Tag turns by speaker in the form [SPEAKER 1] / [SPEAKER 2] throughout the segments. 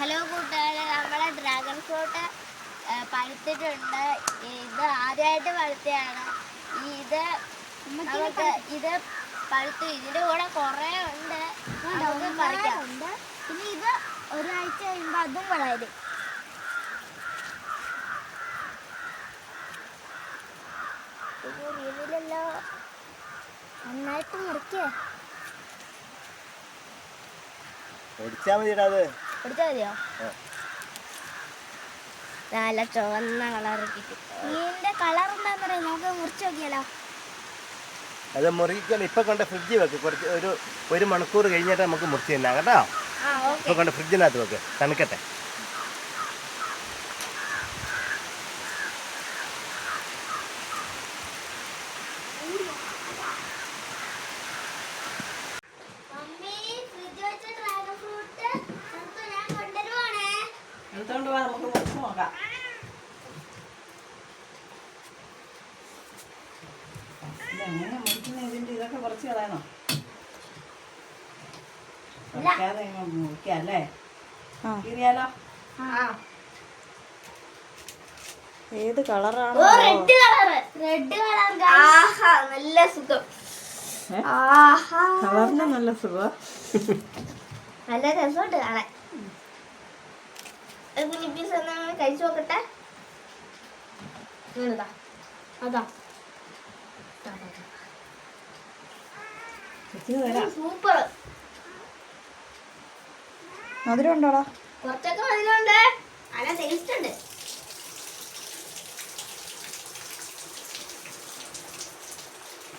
[SPEAKER 1] Hello കൂട്ടുകാരെ, നമ്മളെ dragon fruit പഴുത്തിട്ടുണ്ട്. ഇത് ആദ്യമായിട്ട് പഴുത്തതാണ്. ഇത് പഴുത്തു. ഇതിൻ്റെ കൂടെ കുറേ ഉണ്ട്, നമുക്ക് പറിക്കാറുണ്ട്.
[SPEAKER 2] പിന്നെ ഇത് ഒരാഴ്ച കഴിയുമ്പോൾ അതും വളരും.
[SPEAKER 1] മുറിയുന്നില്ലല്ലോ,
[SPEAKER 2] നന്നായിട്ട് മുറിക്കേ.
[SPEAKER 1] പൊടിച്ചാൽ മതിയോ? നല്ല ചുവന്ന കളർ കിട്ടും.
[SPEAKER 2] ഇതിന്റെ കളർ എന്താന്ന് പറയാം, നമുക്ക് മുറിച്ച് നോക്കിയാലോ.
[SPEAKER 3] അത് മുറിക്കാൻ ഇപ്പൊ കൊണ്ട് ഫ്രിഡ്ജിൽ വെക്ക്. കുറച്ച് ഒരു മണിക്കൂർ കഴിഞ്ഞിട്ട് നമുക്ക് മുറിച്ച് തിന്നാം കേട്ടോ. ഇപ്പൊ കൊണ്ട് ഫ്രിഡ്ജിനകത്ത് വെക്ക്, തണുക്കട്ടെ.
[SPEAKER 4] എടുത്തോണ്ട് പോവാ, നമുക്ക് മുറിച്ച് നോക്കാം. ഇതെങ്ങനെ മുറിക്കുന്ന? ഇതിന്റെ ഇതൊക്കെ കുറച്ച് കളയണോ? കുറയ്ക്കാതെ മുറിക്കാം അല്ലേ? കീറിയാലോ? ഏത് കളറാണോ?
[SPEAKER 1] നല്ല സുഖം.
[SPEAKER 4] കളറിന് നല്ല സുഖം.
[SPEAKER 1] നല്ല രസമുണ്ട് കാണാൻ. കഴിച്ചു നോക്കട്ടെ. അതാ സൂപ്പർ.
[SPEAKER 4] മധുരം ഉണ്ടോടാ?
[SPEAKER 1] കുറച്ചൊക്കെ മധുരമുണ്ട്, നല്ല ടേസ്റ്റ് ഉണ്ട്.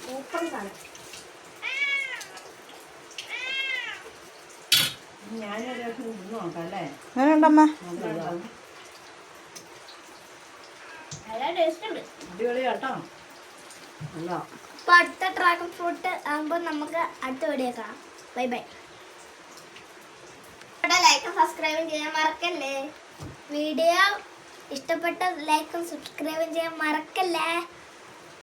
[SPEAKER 1] സൂപ്പർ സാധനം.
[SPEAKER 4] ഞാനൊരു നോക്കാം അല്ലേ?
[SPEAKER 2] അങ്ങനെ ഉണ്ടമ്മ.
[SPEAKER 1] നല്ല ടേസ്റ്റ് ഉണ്ട്.
[SPEAKER 4] അടിപൊളി കേട്ടോ. അല്ല
[SPEAKER 2] അപ്പൊ അടുത്ത ഡ്രാഗൺ ഫ്രൂട്ട് ആകുമ്പോൾ നമുക്ക് അടുത്ത വീഡിയോ കാണാം. Bye bye.
[SPEAKER 1] ലൈക്കും സബ്സ്ക്രൈബും ചെയ്യാൻ മറക്കല്ലേ.
[SPEAKER 2] വീഡിയോ ഇഷ്ടപ്പെട്ട ലൈക്കും സബ്സ്ക്രൈബും ചെയ്യാൻ മറക്കല്ലേ.